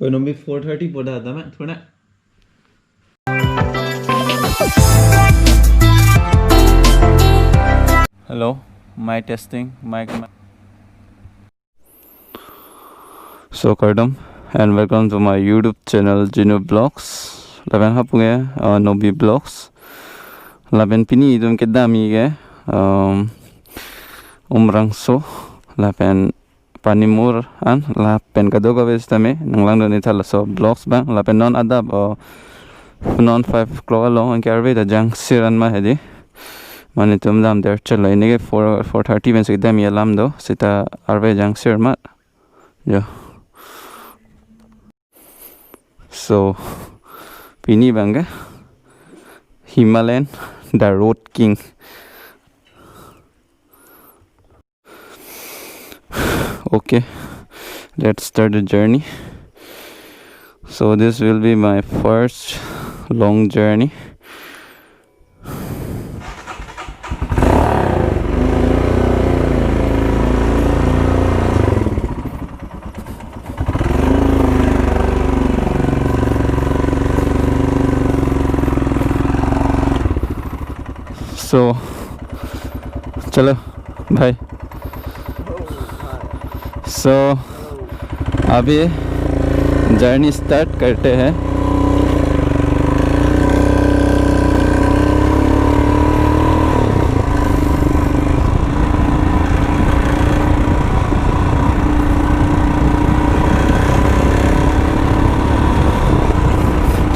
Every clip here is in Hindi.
कोई नंबर 430 पड़ा था मैं थोड़ा hello mic testing mic so कर्डम and welcome to my YouTube channel Gino Vlogs. Laban hapunge Nobi Vlogs. Laban pini idum kedami ge umrangso laban panimur an lapen kadoga vestame nanglang doni thala so vlogs bang lapen non adab non 5 o'clock along and Karbi da jang siran ma hedi mani tum dam der chalo inege 4:30 men sikdam yalam do sita arve jang sir mat yo. So, pini bangga Himalayan, the road king. Okay, let's start the journey. So this will be my first long journey. So चलो भाई so अभी जर्नी स्टार्ट करते हैं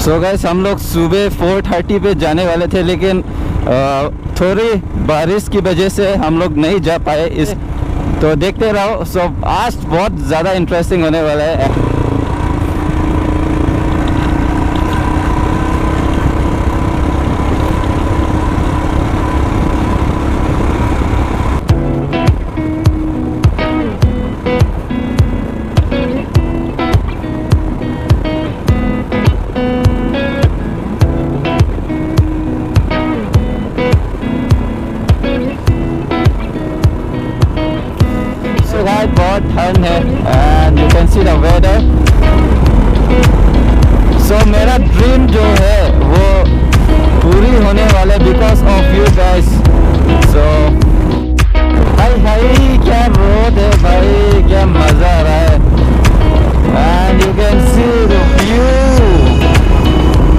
so guys हम लोग सुबह 4:30 पे जाने वाले थे लेकिन थोड़ी बारिश की वजह से हम लोग नहीं जा पाए इस तो देखते रहो सो आज बहुत ज़्यादा इंटरेस्टिंग होने वाला है बहुत ठंड है and you can see the weather. So मेरा ड्रीम जो है वो पूरी होने वाला because of you guys. So भाई क्या रोड है भाई क्या मजा आ रहा है and you can see the view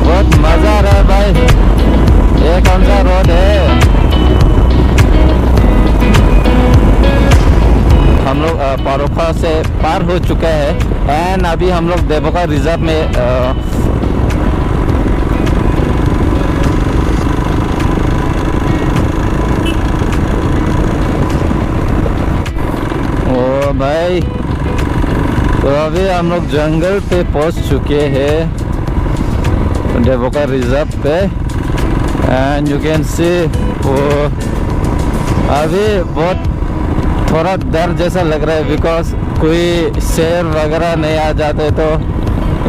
बहुत मजा आ रहा है भाई ये कौन सा रोड है हम लोग पारोखा से पार हो चुका है एंड अभी हम लोग देवका रिजर्व में ओ भाई तो अभी हम लोग जंगल पे पहुंच चुके हैं देवका रिजर्व पे एंड यू कैन सी वो अभी बहुत थोड़ा डर जैसा लग रहा है बिकॉज कोई शेर वगैरह नहीं आ जाते तो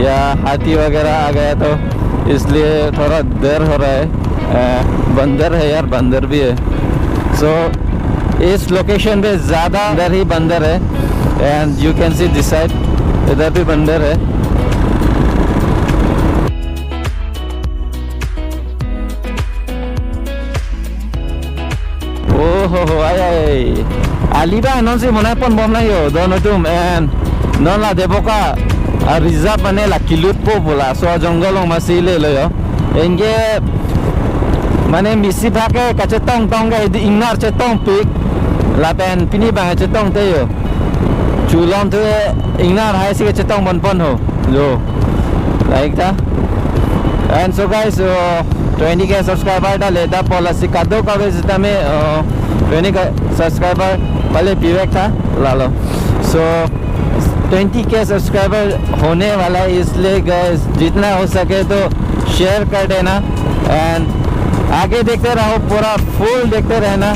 या हाथी वगैरह आ गया तो इसलिए थोड़ा डर हो रहा है बंदर है यार बंदर भी है सो इस लोकेशन पे ज़्यादा अंदर ही बंदर है and you can see this side इधर भी बंदर है ओहो आय Aliba non si monai pon bom na yo dono tum and non la depoka reserve mane la kilut po bola so jongolong masile lo yo enge mane misi phake kachetong tong ga ingnar chetong pik la pen pini bang chetong te yo chulon tu ingnar hai si chetong bon pon ho lo like that and so guys 20k subscriber da leda policy kado ka vez में 20k subscriber पहले विवेक था लालो सो 20k सब्सक्राइबर होने वाला है इसलिए गाइस जितना हो सके तो शेयर कर देना एंड आगे देखते रहो पूरा फुल देखते रहना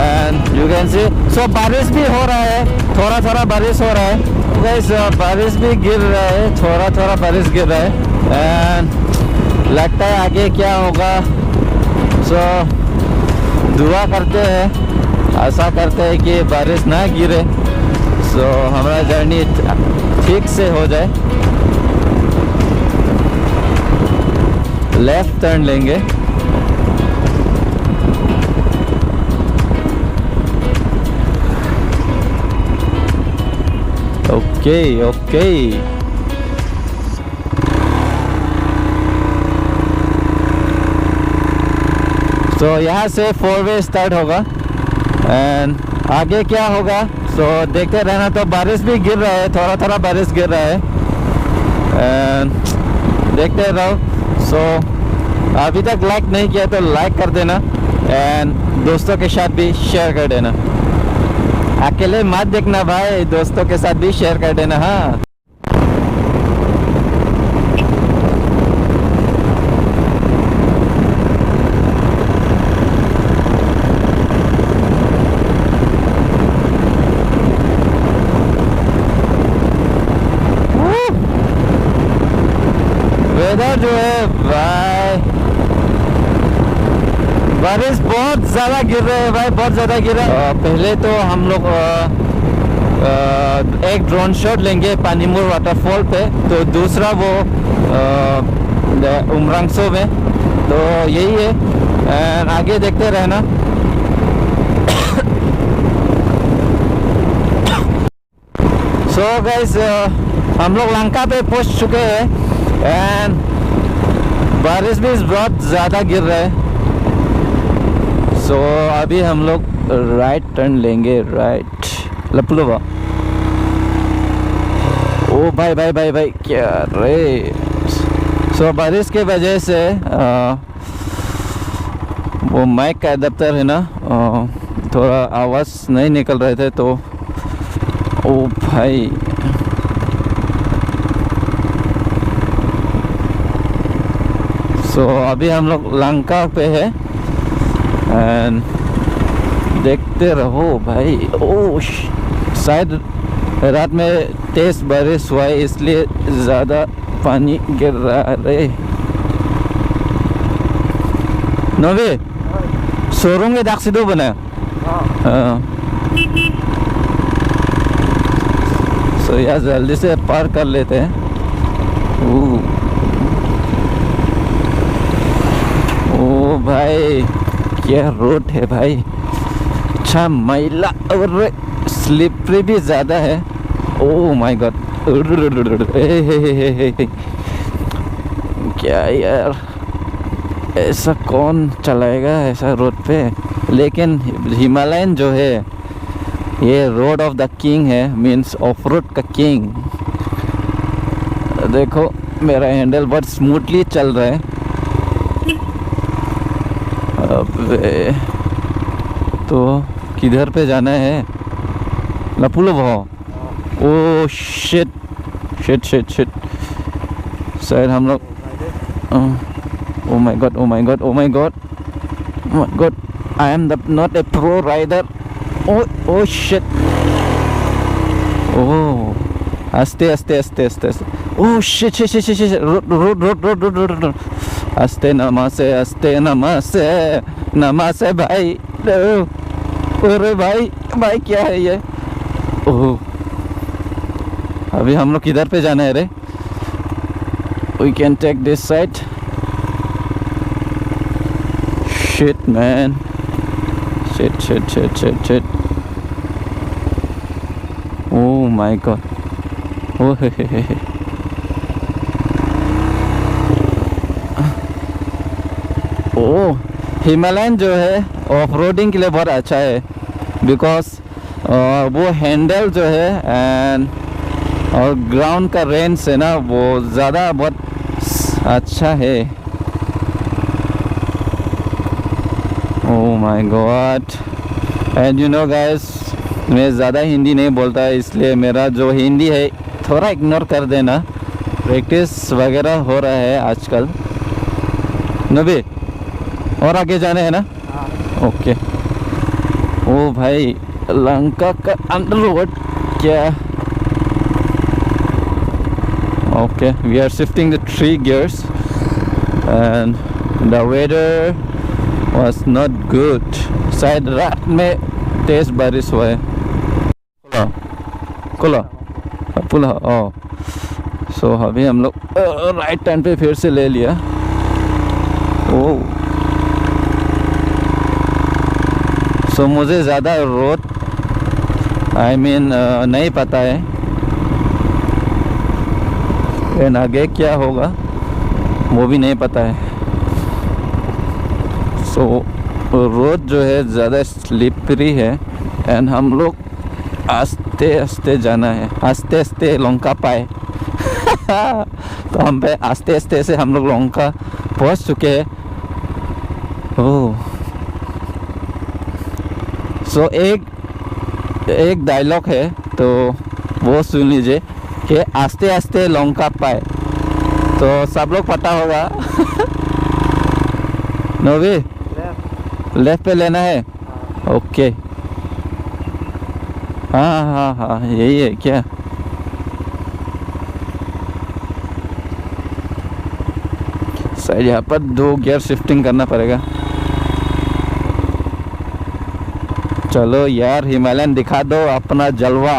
एंड यू कैन सी सो बारिश भी हो रहा है थोड़ा थोड़ा बारिश हो रहा है गाइस बारिश भी गिर रहा है थोड़ा थोड़ा बारिश गिर रहा है एंड लगता है आगे क्या होगा सो दुआ करते हैं आशा करते हैं कि बारिश ना गिरे सो हमारा जर्नी ठीक से हो जाए लेफ्ट टर्न लेंगे। ओके ओके, तो यहाँ से 4 वे स्टार्ट होगा एंड आगे क्या होगा तो देखते रहना। तो बारिश भी गिर रहा है, थोड़ा थोड़ा बारिश गिर रहा है एंड देखते रहो। सो अभी तक लाइक नहीं किया तो लाइक कर देना एंड दोस्तों के साथ भी शेयर कर देना। अकेले मत देखना भाई, दोस्तों के साथ भी शेयर कर देना। हाँ वेदर जो है भाई, बारिश बहुत ज़्यादा गिर रहा है भाई, बहुत ज़्यादा गिर रहा है। पहले तो हम लोग एक ड्रोन शॉट लेंगे पानीमुर वाटरफॉल पे, तो दूसरा वो उमरांगसो में, तो यही है एंड आगे देखते रहना। सो गाइस हम लोग लंका पे पहुंच चुके हैं एंड बारिश भी बहुत ज़्यादा गिर रहा है। सो अभी हम लोग राइट टर्न लेंगे, राइट लपलुवा। ओ भाई भाई भाई भाई क्या रे। सो बारिश के वजह से वो माइक का एडाप्टर है ना, थोड़ा आवाज़ नहीं निकल रहे थे, तो ओ भाई सो अभी हम लोग लंका पे है एंड देखते रहो भाई। ओ शायद रात में तेज बारिश हुआ है इसलिए ज़्यादा पानी गिर रहा है। नवे शोरूम के दाग से दो बनाया। सो यार जल्दी से पार कर लेते हैं। ओ भाई क्या रोड है भाई, अच्छा मैला और स्लिपरी भी ज़्यादा है। ओह माय गॉड, क्या यार ऐसा कौन चलाएगा ऐसा रोड पे। लेकिन हिमालयन जो है ये रोड ऑफ द किंग है, मीन्स ऑफ रोड का किंग। देखो मेरा हैंडल बहुत स्मूथली चल रहा है। अबे तो किधर पे जाना है? लपुलो भाव। Oh shit shit shit shit, शायद हम लोग oh my God oh my God oh my God oh my God, I am not a pro rider. Oh shit, oh आस्ते आस्ते आस्ते आस्ते आस्ते, oh shit shit shit shit, road road road road road road, आस्ते नमस्ते नमस्ते भाई। अरे भाई भाई क्या है ये। ओह अभी हम लोग किधर पे जाना है रे? We can take this side. Shit man, shit shit shit shit shit, oh my God. Oh hey oh Himalayan जो है ऑफ रोडिंग के लिए बहुत अच्छा है, बिकॉज वो हैंडल जो है एंड और ग्राउंड का रेंज है ना वो ज़्यादा बहुत अच्छा है। ओह my God, and you know guys मैं ज़्यादा हिंदी नहीं बोलता, इसलिए मेरा जो हिंदी है थोड़ा इग्नोर कर देना, प्रैक्टिस वगैरह हो रहा है आजकल। नबी और आगे जाने हैं ना? ओके। ओ भाई लंका का अंडर रोड क्या? Okay we are shifting the 3 gears and the weather was not good, शायद रात में तेज बारिश हुआ है। कोला पुला ओ। सो अभी हम लोग राइट टर्न पे फिर से ले लिया ओह, सो मुझे ज़्यादा रोड नहीं पता है, लेकिन आगे क्या होगा वो भी नहीं पता है। सो रोड जो है ज़्यादा स्लिपरी है एंड हम लोग आस्ते आस्ते जाना है, आस्ते आस्ते लंका पाए। तो हम पे आस्ते आस्ते से हम लोग लंका पहुंच चुके हैं। ओह, सो एक डायलॉग है तो वो सुन लीजिए कि आस्ते आस्ते लंका पाए, तो सब लोग पता होगा। नोवी लेफ्ट पे लेना है। ओके, हाँ हाँ हाँ, यही है क्या? शायद यहाँ पर 2 गियर शिफ्टिंग करना पड़ेगा। चलो यार, हिमालयन दिखा दो अपना जलवा।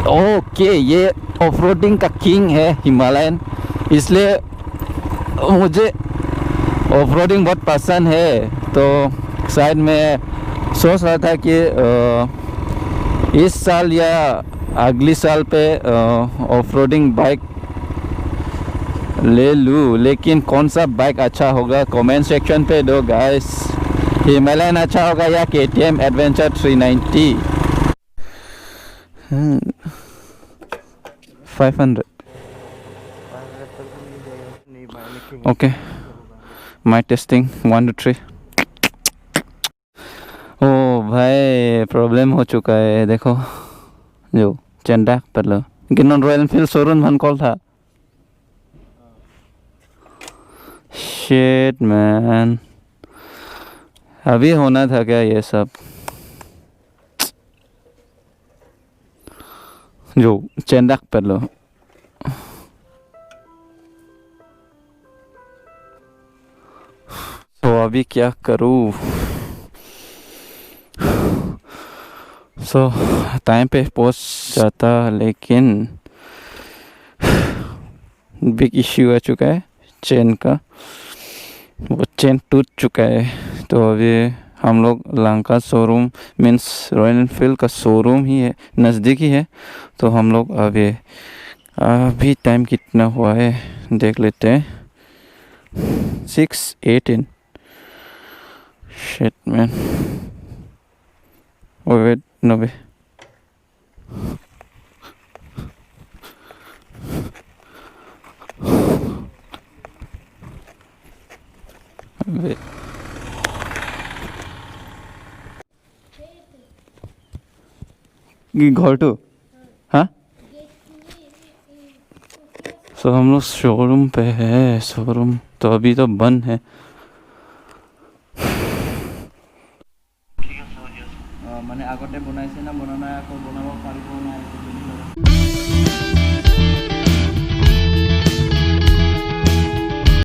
ओके, ये ऑफरोडिंग का किंग है हिमालयन, इसलिए मुझे ऑफरोडिंग बहुत पसंद है। तो शायद मैं सोच रहा था कि इस साल या अगली साल पे ऑफरोडिंग बाइक ले लूँ, लेकिन कौन सा बाइक अच्छा होगा कमेंट सेक्शन पे दो गाइस। हिमालयन अच्छा होगा या KTM एडवेंचर 390? 500। ओके, माई टेस्टिंग 1 2 3। ओ भाई, प्रॉब्लम हो चुका है, देखो जो चेंडा पर लो किन रॉयल एनफील्ड शोरूम मन कॉल था। शिट मैन, अभी होना था क्या ये सब? जो चेंडा पर लो। तो अभी क्या करूँ? टाइम पे पहुंच जाता, लेकिन बिग इश्यू आ चुका है चेन का, वो चेन टूट चुका है। तो अभी हम लोग Lanka showroom means royal Enfield का शोरूम ही है, नज़दीक ही है। तो हम लोग अभी टाइम कितना हुआ है देख लेते हैं। 6:18। शिट मैन, वेट नो वे, घर टू, हाँ। सो हम लोग शोरूम पे है, शोरूम तो अभी तो बंद है। मैंने आगते बनाइसे ना, बना ना, बना पारिब ना।